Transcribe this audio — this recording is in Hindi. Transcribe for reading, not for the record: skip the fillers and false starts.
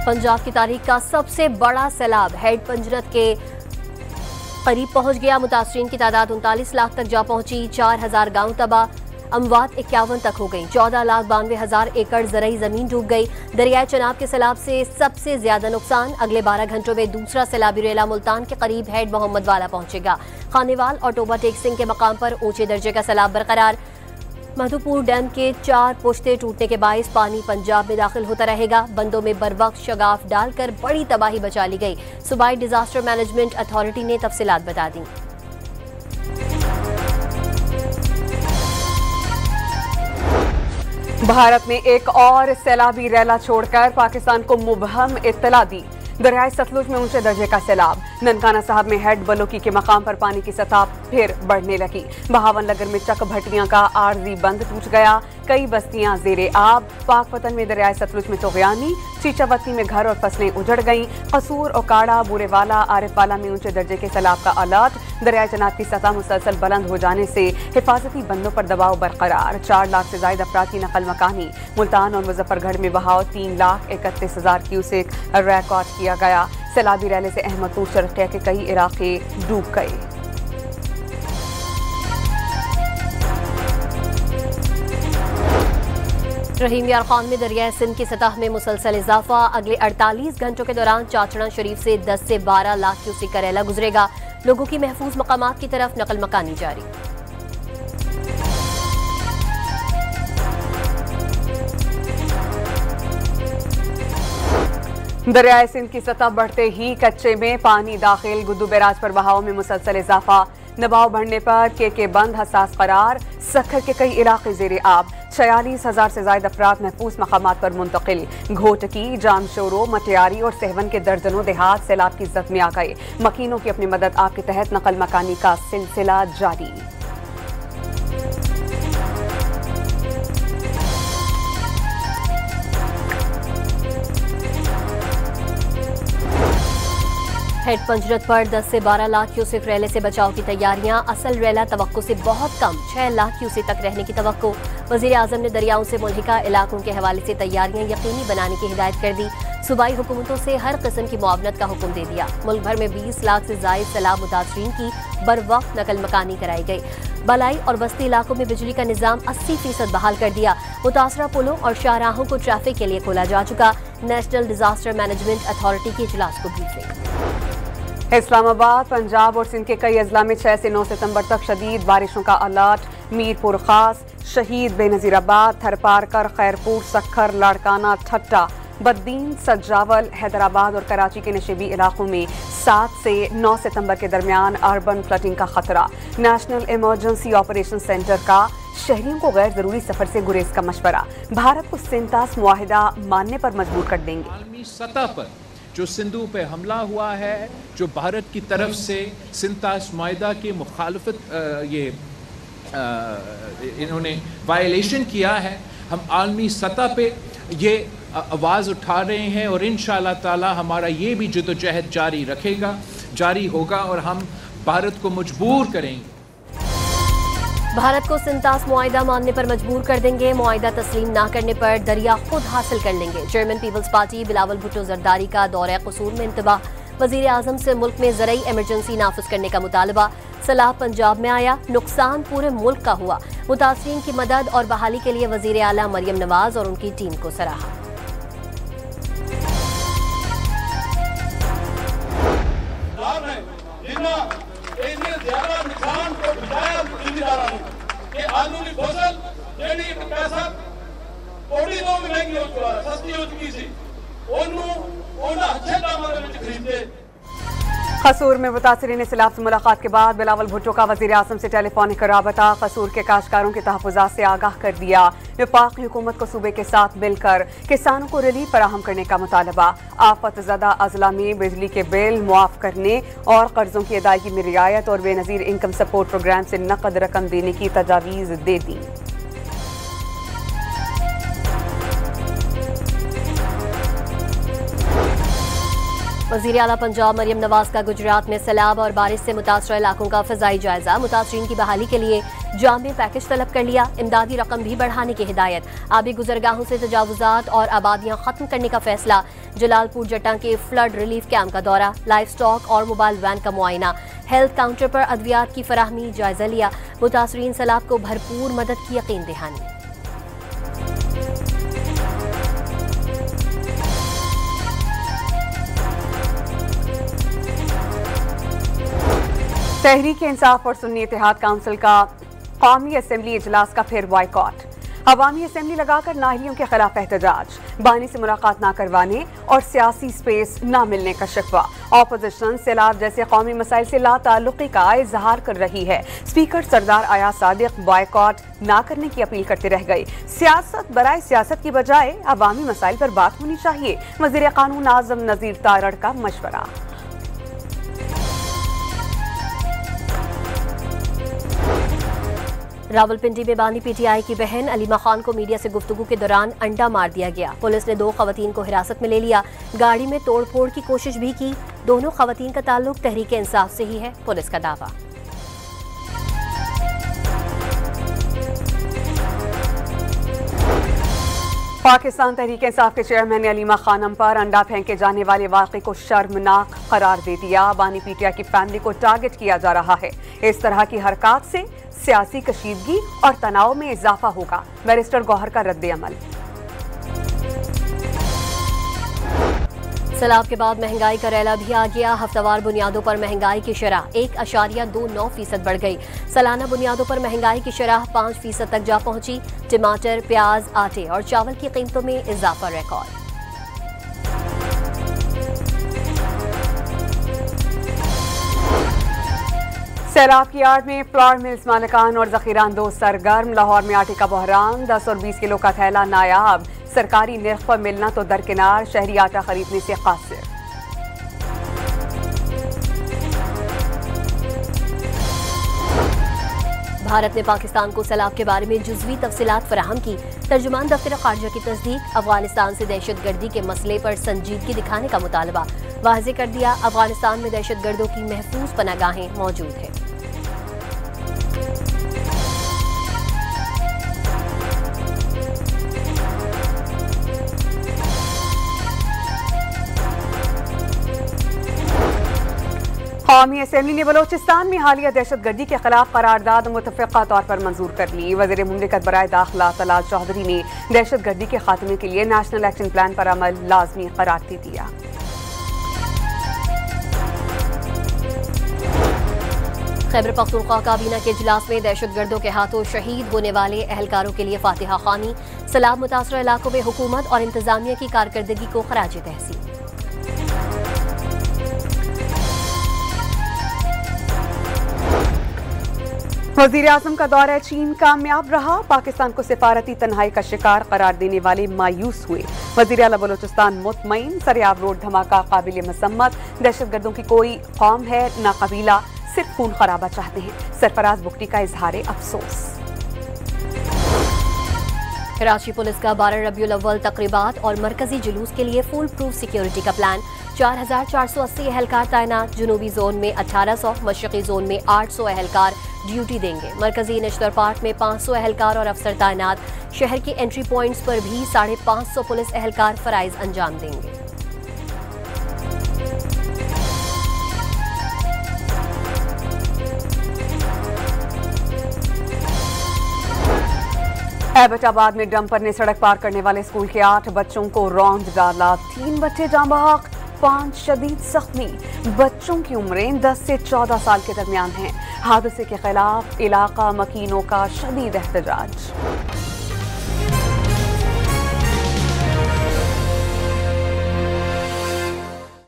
पंजाब की तारीख का सबसे बड़ा सैलाब हेड पंजरत के करीब पहुंच गया। मुतासरीन की तादाद 39 लाख तक जा पहुंची। 4000 गांव तबाह, अमवात 51 तक हो गई। 14,92,000 एकड़ ज़रई जमीन डूब गई। दरियाए चनाब के सैलाब से सबसे ज्यादा नुकसान। अगले 12 घंटों में दूसरा सैलाबी रेला मुल्तान के करीब हेड मोहम्मद वाला पहुंचेगा। खानेवाल और टोबा टेक सिंह के मकाम पर ऊंचे दर्जे का सैलाब बरकरार। मधुपुर डैम के 4 पुश्ते टूटने के बायस पानी पंजाब में दाखिल होता रहेगा। बंदों में बरवक्त शगाफ डालकर बड़ी तबाही बचा ली गई। सूबाई डिजास्टर मैनेजमेंट अथॉरिटी ने तफसीलात बता दी। भारत ने एक और सैलाबी रैला छोड़कर पाकिस्तान को मुबहम इत्तला दी। दरियाई सतलुज में ऊंचे दर्जे का सैलाब। ननकाना साहब में हेड बलोकी के मकाम पर पानी की सतह फिर बढ़ने लगी। बहावन नगर में चक भट्टियां का आर्जी बंद टूट गया। कई बस्तियां जेरे आब। पाकपतन में दरियाई सतलुज में तोगयानी। चीचावती में घर और फसलें उजड़ गईं। कसूर, ओकाड़ा, बूरेवाला, आरिफवाला में ऊंचे दर्जे के सैलाब का अलर्ट। दरियाई चनाब की सतह मुसलसल बुलंद हो जाने से हिफाजती बंदों पर दबाव बरकरार। 4 लाख से ज्यादा अफराद की नकल मकानी। मुल्तान और मुजफ्फरगढ़ में बहाव 3,31,000 क्यूसेक रिकॉर्ड किया गया। सैलाबी रैले से अहमदपुर चरटिया के कई इलाके डूब गए। रहीम यार खान में दरियाए सिंध की सतह में मुसलसल इजाफा। अगले 48 घंटों के दौरान चाचड़ा शरीफ से 10 से 12 लाख क्यूसेक का रैला गुजरेगा। लोगों की महफूज मकामात की तरफ नकल मकानी जारी। दरियाए सिंध की सतह बढ़ते ही कच्चे में पानी दाखिल। गुड्डू बैराज पर बहाव में मुसलसल इजाफा। दबाव बढ़ने पर के बंद हसास करार। सखर के कई इलाके जेरे आब। 46,000 से ज्यादा अफराद महफूज मकामात पर मुंतकिल। घोटकी, जामशोरो, मटियारी और सहवन के दर्जनों देहात सैलाब की जद में आ गए। मकीनों की अपनी मदद आप के तहत नकल मकानी का सिलसिला जारी। हेड पंजरत पर 10 से 12 लाख क्यूसेक रैले से बचाव की तैयारियां। असल रैला तवक्को से बहुत कम 6 लाख क्यूसेक तक रहने की तवक्को। वजीर आजम ने दरियाओं से मुल्हिका इलाकों के हवाले से तैयारियां यकीनी बनाने की हिदायत कर दी। सूबाई हुकूमतों से हर किस्म की मुआवनत का हुक्म दे दिया। मुल्क भर में 20 लाख से जायद सैलाब मुतासरीन की बर वक्त नकल मकानी कराई गई। बलाई और बस्ती इलाकों में बिजली का निजाम 80% बहाल कर दिया। मुतासरा पुलों और शाहराहों को ट्रैफिक के लिए खोला जा चुका। नेशनल डिजास्टर मैनेजमेंट अथॉरिटी के इजलास को ब्रीफिंग। इस्लामाबाद, पंजाब और सिंध के कई अजला में 6 से 9 सितंबर तक शदीद बारिशों का अलर्ट। मीरपुर खास, शहीद बेनजीराबाद, थरपारकर, खैरपुर, सखर, लाड़काना, ठट्टा, बद्दीन, सज्जावल, हैदराबाद और कराची के नशेबी इलाकों में 7 से 9 सितंबर के दरमियान अर्बन फ्लडिंग का खतरा। नेशनल इमरजेंसी ऑपरेशन सेंटर का शहरियों को गैर जरूरी सफर से गुरेज का मशवरा। भारत को सिंतास मुआहिदा मानने पर मजबूर कर देंगे। आलमी सतह पर जो सिंधु पे हमला हुआ है, जो भारत की तरफ से सिंतास मुआहिदा की मुखालफत इन्होंने वायलेशन किया है, हम आलमी सतह पे ये आवाज़ उठा रहे हैं और इंशाअल्लाह ताला हमारा ये भी जद्दोजहद जारी होगा और हम भारत को मजबूर करेंगे। भारत को सिंतास मुआहिदा मानने पर मजबूर कर देंगे। मुआहिदा तस्लीम ना करने पर दरिया खुद हासिल कर लेंगे। Chairman peoples party Bilawal Bhutto Zardari का दौरे कसूर में इंतबाह। वजीर आजम से मुल्क में ज़रई इमरजेंसी नाफिज करने का मुतालबा। सलाह पंजाब में आया, नुकसान पूरे मुल्क का हुआ। मुतासरीन की मदद और बहाली के लिए वजीर आला मरियम नवाज और उनकी टीम को सराहा। आलू की फसल ਜਿਹੜੀ ਪੈਸਾ ਕੋੜੀ ਤੋਂ ਵੀ ਮਹਿੰਗੀ ਹੋ ਚੁੱਕਾ ਹੈ, ਸਸਤੀ ਹੋ ਚੁੱਕੀ ਸੀ, ਉਹਨਾਂ अच्छे दामों ਦੇ ਵਿੱਚ ਖਰੀਦਦੇ। कसूर में मुतासरीन सैलाब से मुलाकात के बाद बिलावल भुट्टो का वज़ीर आज़म से टेलीफोनिक राबता। कसूर के काश्तकारों के तहफ़्फ़ुज़ात से आगाह कर दिया। वफाकी हुकूमत को सूबे के साथ मिलकर किसानों को रिलीफ फराहम करने का मुतालबा। आफत ज़दा अजला में बिजली के बिल मुआफ़ करने और कर्जों की अदायगी में रियायत और बेनज़ीर इनकम सपोर्ट प्रोग्राम से नकद रकम देने की तजावीज़ दे दी। वज़ीर आला पंजाब मरियम नवाज का गुजरात में सैलाब और बारिश से मुतासर इलाकों का फ़ज़ाई जायजा। मुतासरीन की बहाली के लिए जामे पैकेज तलब कर लिया। इमदादी रकम भी बढ़ाने की हिदायत। आबी गुजरगाहों से तजावुजात और आबादियां खत्म करने का फैसला। जलालपुर जट्टा के फ्लड रिलीफ कैंप का दौरा। लाइफ स्टॉक और मोबाइल वैन का मुआयना। हेल्थ काउंटर पर अद्वियात की फराहमी जायजा लिया। मुतासरीन सैलाब को भरपूर मदद की यकीन दहानी। तहरीक इंसाफ और सुन्नी इत्तेहाद काउंसिल का कौमी असम्बली इजलास का फिर बॉयकॉट। अवामी असम्बली लगाकर नाहलियों के खिलाफ एहतजाज। बानी से मुलाकात न करवाने और सियासी स्पेस न मिलने का शिकवा। ऑपोजिशन सैलाब जैसे कौमी मसाइल से लाताल्लुकी का इजहार कर रही है। स्पीकर सरदार आयाज सादिक बॉयकॉट न करने की अपील करते रह गए। सियासत बराए सियासत की बजाय अवामी मसाइल पर बात होनी चाहिए। वज़ीर कानून आज़म नज़ीर तारड़ का मशवरा। रावलपिंडी में बानी पीटीआई की बहन अलीमा खान को मीडिया से गुफ्तगू के दौरान अंडा मार दिया गया। पुलिस ने 2 खवातीन को हिरासत में ले लिया। गाड़ी में तोड़फोड़ की कोशिश भी की। दोनों खवातीन का ताल्लुक तहरीक इंसाफ से ही है, पुलिस का दावा। पाकिस्तान तहरीक इंसाफ के चेयरमैन ने अलीमा खानम पर अंडा फेंके जाने वाले वाक़े को शर्मनाक करार दे दिया। बानी पीटीआई की फैमिली को टारगेट किया जा रहा है। इस तरह की हरकत से सियासी कशीदगी और तनाव में इजाफा होगा। बैरिस्टर गौहर का रद्द अमल। सैलाब के बाद महंगाई का रैला भी आ गया। हफ्तावार बुनियादों पर महंगाई की शरह 1.29% बढ़ गई। सालाना बुनियादों पर महंगाई की शरह 5% तक जा पहुंची। टमाटर, प्याज, आटे और चावल की कीमतों में इजाफा रिकॉर्ड। सैलाब की आड़ में फ्लावर मिल्स मालिकान और जखीरानदोज सरगर्म। लाहौर में आटे का बहरान। 10 और 20 किलो का थैला नायाब। सरकारी निर्ख पर मिलना तो दरकिनार। शहरी आटा खरीदने से कासिर। भारत ने पाकिस्तान को सैलाब के बारे में जुज़वी तफसीलात फराहम की। तर्जुमान दफ्तर खारजा की तस्दीक। अफगानिस्तान से दहशतगर्दी के मसले पर संजीदगी दिखाने का मुतालबा। वाज़ेह कर दिया, अफगानिस्तान में दहशतगर्दों की महफूज पनाहगाहें मौजूद हैं। कौमी असम्बली ने बलोचिस्तान में हालिया दहशतगर्दी के खिलाफ करारदाद मुतफ़िक़ा तौर पर मंजूर कर ली। वज़ीर मुमलिकत बराए दाखिला तलाल चौधरी ने दहशतगर्दी के खात्मे के लिए नेशनल एक्शन प्लान पर अमल लाजमी करार दे दिया। खैबर पख्तूनख्वा काबीना के इजलास में दहशतगर्दों के हाथों शहीद होने वाले अहलकारों के लिए फातिहा खानी। सैलाब मुतासर इलाकों में हुकूमत और इंतजामिया की कारकर्दगी को खराज तहसीन। वज़ीर आज़म का दौरा चीन कामयाब रहा। पाकिस्तान को सिफारती तन्हाई का शिकार करार देने वाले मायूस हुए। वज़ीर आला बलोचिस्तान मुतमईन। सरियाब रोड धमाका काबिल मसम्मत। दहशतगर्दों की कोई कौम है न कबीला, सिर्फ खून खराबा चाहते हैं। सरफराज बुगटी का इजहार अफसोस। कराची पुलिस का 12 रबीउल अव्वल तकरीबात और मरकजी जुलूस के लिए फुल प्रूफ सिक्योरिटी का प्लान। 4480 अहलकार तैनात। जनूबी जोन में 1800, मशरकी जोन में 800 अहलकार ड्यूटी देंगे। मरकजी नश्तर पार्क में 500 अहलकार और अफसर तैनात। शहर के एंट्री पॉइंट्स पर भी 550 पुलिस अहलकार फराइज अंजाम देंगे। एबटाबाद में डंपर ने सड़क पार करने वाले स्कूल के 8 बच्चों को रौंद डाला। 3 बच्चे जाँ बहक, 5 शदीद जख्मी। बच्चों की उम्रें 10 से 14 साल के दरमियान हैं। हादसे के खिलाफ इलाका मकीनों का शदीद एहतजाज।